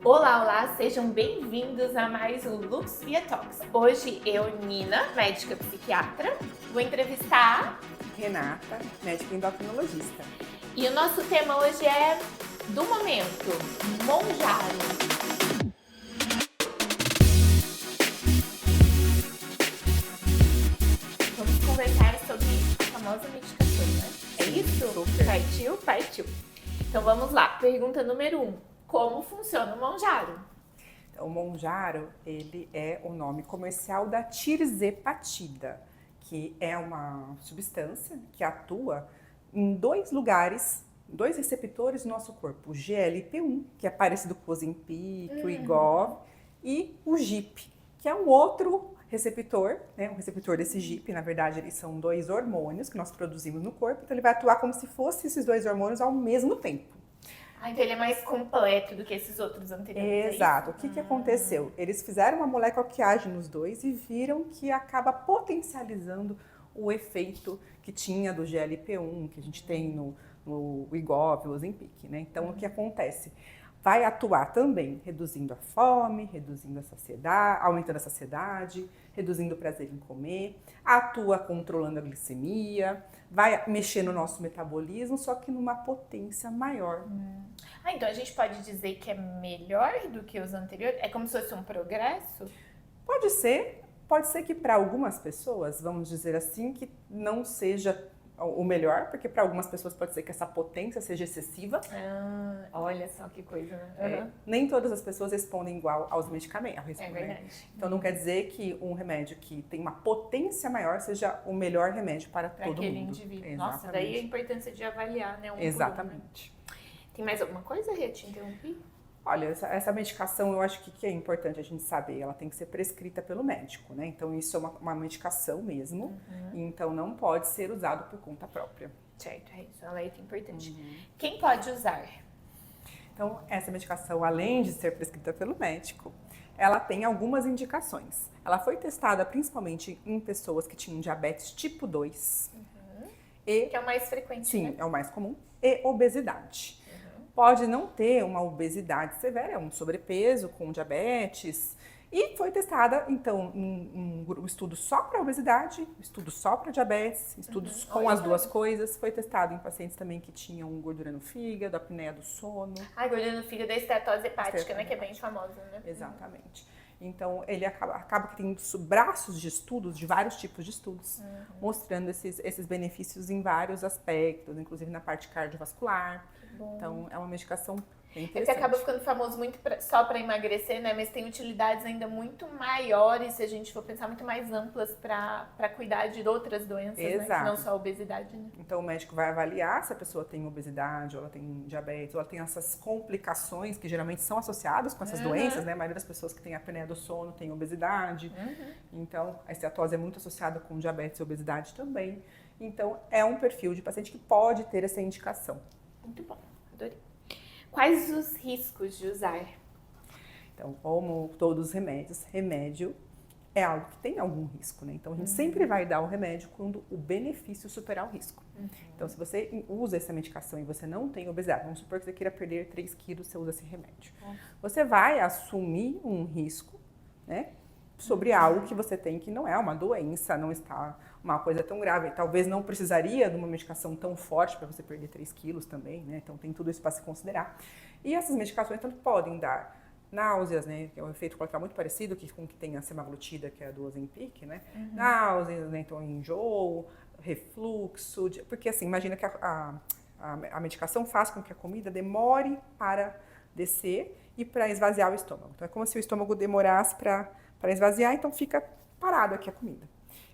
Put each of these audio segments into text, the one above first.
Olá, olá, sejam bem-vindos a mais um Lux Via Talks. Hoje eu, Nina, médica psiquiatra, vou entrevistar Renata, médica endocrinologista. e o nosso tema hoje é do momento, Monjaro. Vamos conversar sobre a famosa medicação, né? É isso? Super. Partiu. Então vamos lá, pergunta número 1. Como funciona o Monjaro? Então, o Monjaro, ele é o nome comercial da tirzepatida, que é uma substância que atua em dois lugares, dois receptores do nosso corpo. O GLP-1, que é parecido com o Ozempic, o Wegovy, e o GIP, que é um outro receptor, né? Um receptor desse GIP, na verdade, eles são dois hormônios que nós produzimos no corpo, então ele vai atuar como se fossem esses dois hormônios ao mesmo tempo. Ah, então ele é mais completo do que esses outros anteriores. Exato. É O que aconteceu? Eles fizeram uma molécula que age nos dois e viram que acaba potencializando o efeito que tinha do GLP-1, que a gente tem no Wegovy, o Ozempic, né? Então, o que acontece? Vai atuar também reduzindo a fome, reduzindo a saciedade, aumentando a saciedade, reduzindo o prazer em comer, atua controlando a glicemia, vai mexer no nosso metabolismo, só que numa potência maior. Ah, então a gente pode dizer que é melhor do que os anteriores? É como se fosse um progresso? Pode ser que para algumas pessoas, vamos dizer assim, que não seja o melhor, porque para algumas pessoas pode ser que essa potência seja excessiva. Ah, olha só que coisa, né? Nem todas as pessoas respondem igual aos medicamentos. É verdade. Então não quer dizer que um remédio que tem uma potência maior seja o melhor remédio para todo aquele mundo. indivíduo. Exatamente. Nossa, daí a importância de avaliar, né? Exatamente. Tem mais alguma coisa, Rê? Te interrompi? Olha, essa medicação eu acho que é importante a gente saber, ela tem que ser prescrita pelo médico, né? Então isso é uma medicação mesmo, então não pode ser usado por conta própria. Certo, é isso. Ela é importante. Quem pode usar? Então essa medicação, além de ser prescrita pelo médico, ela tem algumas indicações. Ela foi testada principalmente em pessoas que tinham diabetes tipo 2. Que é o mais frequente, Sim, né? é o mais comum. E obesidade. Pode não ter uma obesidade severa, é um sobrepeso com diabetes. E foi testada, então, um estudo só para obesidade, estudo só para diabetes, estudos com as duas coisas. Foi testado em pacientes também que tinham gordura no fígado, apneia do sono. Ah, gordura no fígado é esteatose hepática, né? Que é bem famosa, né? Exatamente. Então, ele acaba criando braços de estudos, de vários tipos de estudos, mostrando esses benefícios em vários aspectos, inclusive na parte cardiovascular. Então, é uma medicação bem interessante. É que acaba ficando famoso muito só para emagrecer, né? Mas tem utilidades ainda muito maiores, se a gente for pensar, muito mais amplas para cuidar de outras doenças, né? Que não só a obesidade, né? Então, o médico vai avaliar se a pessoa tem obesidade, ou ela tem diabetes, ou ela tem essas complicações que geralmente são associadas com essas doenças, né? A maioria das pessoas que tem apneia do sono tem obesidade. Então, a esteatose é muito associada com diabetes e obesidade também. Então, é um perfil de paciente que pode ter essa indicação. Muito bom, adorei. Quais os riscos de usar? Então, como todos os remédios, remédio é algo que tem algum risco, né? Então, a gente sempre vai dar o remédio quando o benefício superar o risco. Então, se você usa essa medicação e você não tem obesidade, vamos supor que você queira perder 3 quilos, você usa esse remédio. Você vai assumir um risco, né? Sobre algo que você tem que não é uma doença, não está uma coisa tão grave. Talvez não precisaria de uma medicação tão forte para você perder 3 quilos também, né? Então tem tudo isso para se considerar. E essas medicações tanto podem dar náuseas, né? Que é um efeito colateral muito parecido com o que tem a semaglutida, que é a do Ozempic, né? Náuseas, né? Então enjoo, refluxo, porque assim, imagina que a medicação faz com que a comida demore para descer e para esvaziar o estômago. Então é como se o estômago demorasse para esvaziar, então fica parado aqui a comida.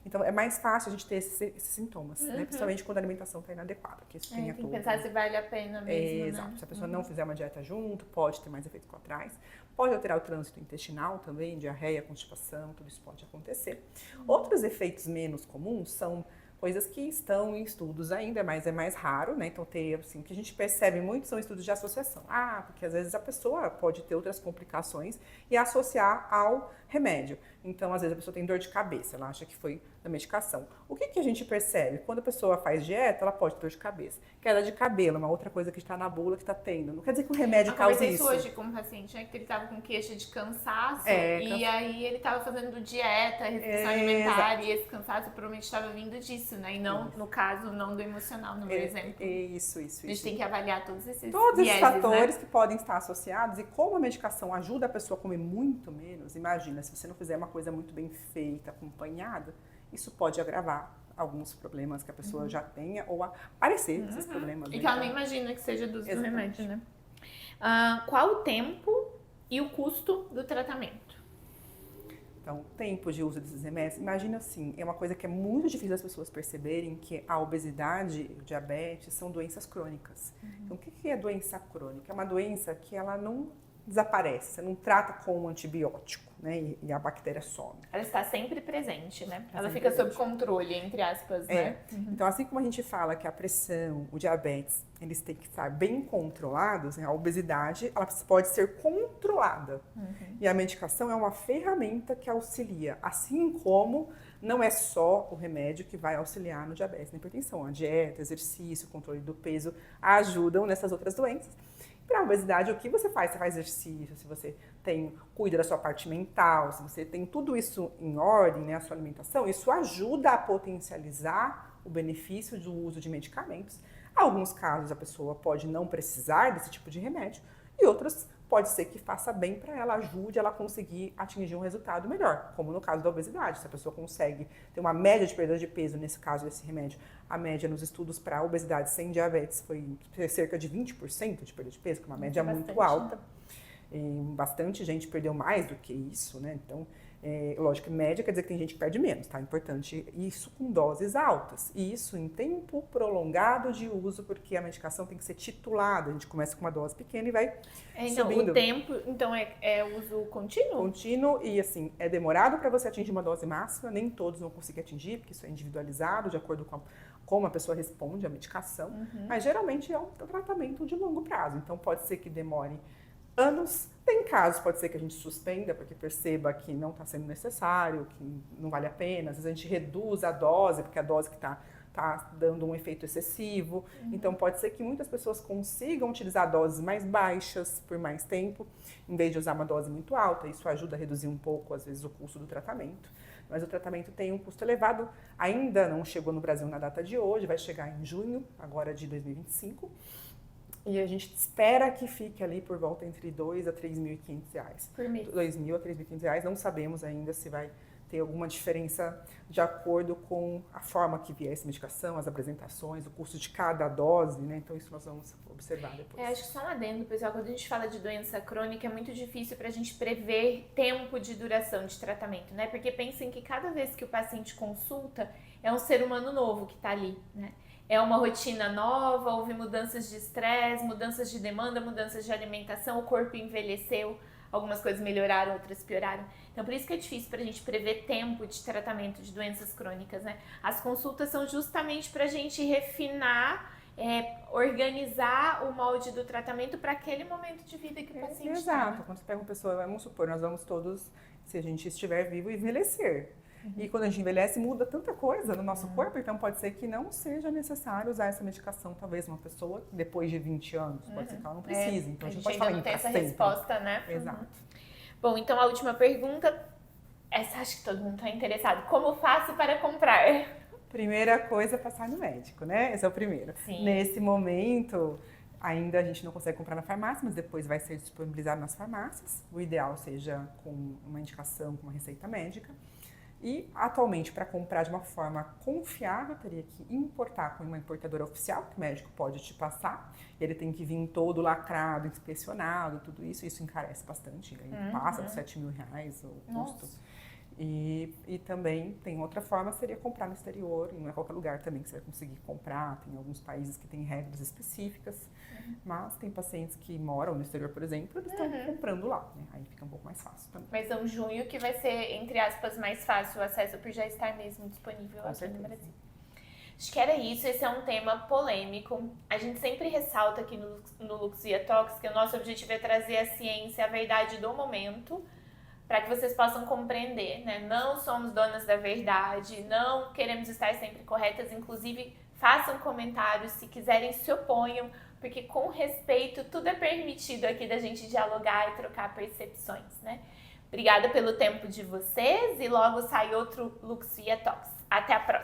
Então é mais fácil a gente ter esses sintomas, né? Principalmente quando a alimentação está inadequada. Que isso tem que pensar se vale a pena mesmo, exato. Né? Se a pessoa não fizer uma dieta junto, pode ter mais efeitos colaterais. Pode alterar o trânsito intestinal também, diarreia, constipação, tudo isso pode acontecer. Outros efeitos menos comuns são coisas que estão em estudos ainda, mas é mais raro, né? Então, assim, o que a gente percebe muito são estudos de associação. Porque às vezes a pessoa pode ter outras complicações e associar ao remédio. Então, às vezes a pessoa tem dor de cabeça, ela acha que foi da medicação. O que a gente percebe? Quando a pessoa faz dieta, ela pode ter dor de cabeça. Queda de cabelo, uma outra coisa que está na bula que está tendo. Não quer dizer que o remédio causa isso. Eu conversei isso hoje com um paciente, né, que ele estava com queixa de cansaço e aí ele estava fazendo dieta, restrição alimentar e esse cansaço provavelmente estava vindo disso, né? E não, no caso, não do emocional, no meu exemplo. Isso. A gente tem que avaliar todos esses fatores, né? que podem estar associados, e como a medicação ajuda a pessoa a comer muito menos, imagina, se você não fizer uma coisa muito bem feita, acompanhada, isso pode agravar alguns problemas que a pessoa já tenha ou aparecer esses problemas. E que ela nem imagina que seja do remédio, né? Qual o tempo e o custo do tratamento? Então, tempo de uso desses remédios, imagina assim, é uma coisa que é muito difícil as pessoas perceberem, que a obesidade, o diabetes são doenças crônicas. Então, o que é doença crônica? É uma doença que ela não desaparece, você não trata com um antibiótico, né? E a bactéria some. Ela está sempre presente, né? Ela fica sob controle, entre aspas, né? Então, assim como a gente fala que a pressão, o diabetes, eles têm que estar bem controlados, né? A obesidade, ela pode ser controlada. E a medicação é uma ferramenta que auxilia, assim como não é só o remédio que vai auxiliar no diabetes, na hipertensão. A dieta, exercício, controle do peso ajudam nessas outras doenças. Para a obesidade, o que você faz? Você faz exercício, se você cuida da sua parte mental, se você tem tudo isso em ordem, né, a sua alimentação, isso ajuda a potencializar o benefício do uso de medicamentos. Em alguns casos, a pessoa pode não precisar desse tipo de remédio, e outros pode ser que faça bem para ela, ajude ela a conseguir atingir um resultado melhor, como no caso da obesidade. Se a pessoa consegue ter uma média de perda de peso, nesse caso desse remédio, a média nos estudos para obesidade sem diabetes foi cerca de 20% de perda de peso, que é uma média muito alta. E bastante gente perdeu mais do que isso, né? Então, lógico que média quer dizer que tem gente que perde menos, tá? Importante isso com doses altas. E isso em tempo prolongado de uso, porque a medicação tem que ser titulada. A gente começa com uma dose pequena e vai subindo. O tempo, então, é uso contínuo? Contínuo e, assim, é demorado para você atingir uma dose máxima. Nem todos vão conseguir atingir, porque isso é individualizado, de acordo com como a pessoa responde à medicação. Mas, geralmente, é um tratamento de longo prazo. Então, pode ser que demore anos. Tem casos, pode ser que a gente suspenda, porque perceba que não está sendo necessário, que não vale a pena. Às vezes a gente reduz a dose, porque a dose que está dando um efeito excessivo. Então pode ser que muitas pessoas consigam utilizar doses mais baixas por mais tempo, em vez de usar uma dose muito alta. Isso ajuda a reduzir um pouco, às vezes, o custo do tratamento. Mas o tratamento tem um custo elevado, ainda não chegou no Brasil na data de hoje, vai chegar em junho, agora de 2025. E a gente espera que fique ali por volta entre R$2.000 a R$3.500. Por mês. R$2.000 a R$3.500. Não sabemos ainda se vai ter alguma diferença de acordo com a forma que vier essa medicação, as apresentações, o custo de cada dose, né? Então isso nós vamos observar depois. Acho que só um adendo, pessoal, quando a gente fala de doença crônica é muito difícil para a gente prever tempo de duração de tratamento, né? Porque pensem que cada vez que o paciente consulta é um ser humano novo que está ali, né? É uma rotina nova, houve mudanças de estresse, mudanças de demanda, mudanças de alimentação, o corpo envelheceu, algumas coisas melhoraram, outras pioraram. Então, por isso que é difícil para a gente prever tempo de tratamento de doenças crônicas, né? As consultas são justamente para a gente refinar, organizar o molde do tratamento para aquele momento de vida que o paciente está. Exato. Quando você pega uma pessoa, vamos supor, nós vamos todos, se a gente estiver vivo, envelhecer. E quando a gente envelhece, muda tanta coisa no nosso corpo, então pode ser que não seja necessário usar essa medicação, talvez uma pessoa depois de 20 anos, pode ser que ela não precise. Então a gente pode falar ainda não tem essa resposta, né? Exato. Bom, então a última pergunta, essa acho que todo mundo está interessado. Como faço para comprar? Primeira coisa é passar no médico, né? Esse é o primeiro. Sim. Nesse momento, ainda a gente não consegue comprar na farmácia, mas depois vai ser disponibilizado nas farmácias. O ideal seja com uma indicação, com uma receita médica. E, atualmente, para comprar de uma forma confiável, teria que importar com uma importadora oficial, que o médico pode te passar. Ele tem que vir todo lacrado, inspecionado, tudo isso. Isso encarece bastante. Aí passa dos R$7.000 o custo. E também tem outra forma, seria comprar no exterior, e não é qualquer lugar também que você vai conseguir comprar. Tem alguns países que têm regras específicas, mas tem pacientes que moram no exterior, por exemplo, eles estão comprando lá, né? Aí fica um pouco mais fácil também. Mas é um junho que vai ser, entre aspas, mais fácil o acesso por já estar mesmo disponível aqui no Brasil. Acho que era isso, esse é um tema polêmico. A gente sempre ressalta aqui no Lux Via Talks que o nosso objetivo é trazer a ciência, a verdade do momento, para que vocês possam compreender, né? Não somos donas da verdade, não queremos estar sempre corretas, inclusive façam comentários, se quiserem se oponham, porque com respeito tudo é permitido aqui da gente dialogar e trocar percepções, né? Obrigada pelo tempo de vocês e logo sai outro Lux Via Talks. Até a próxima!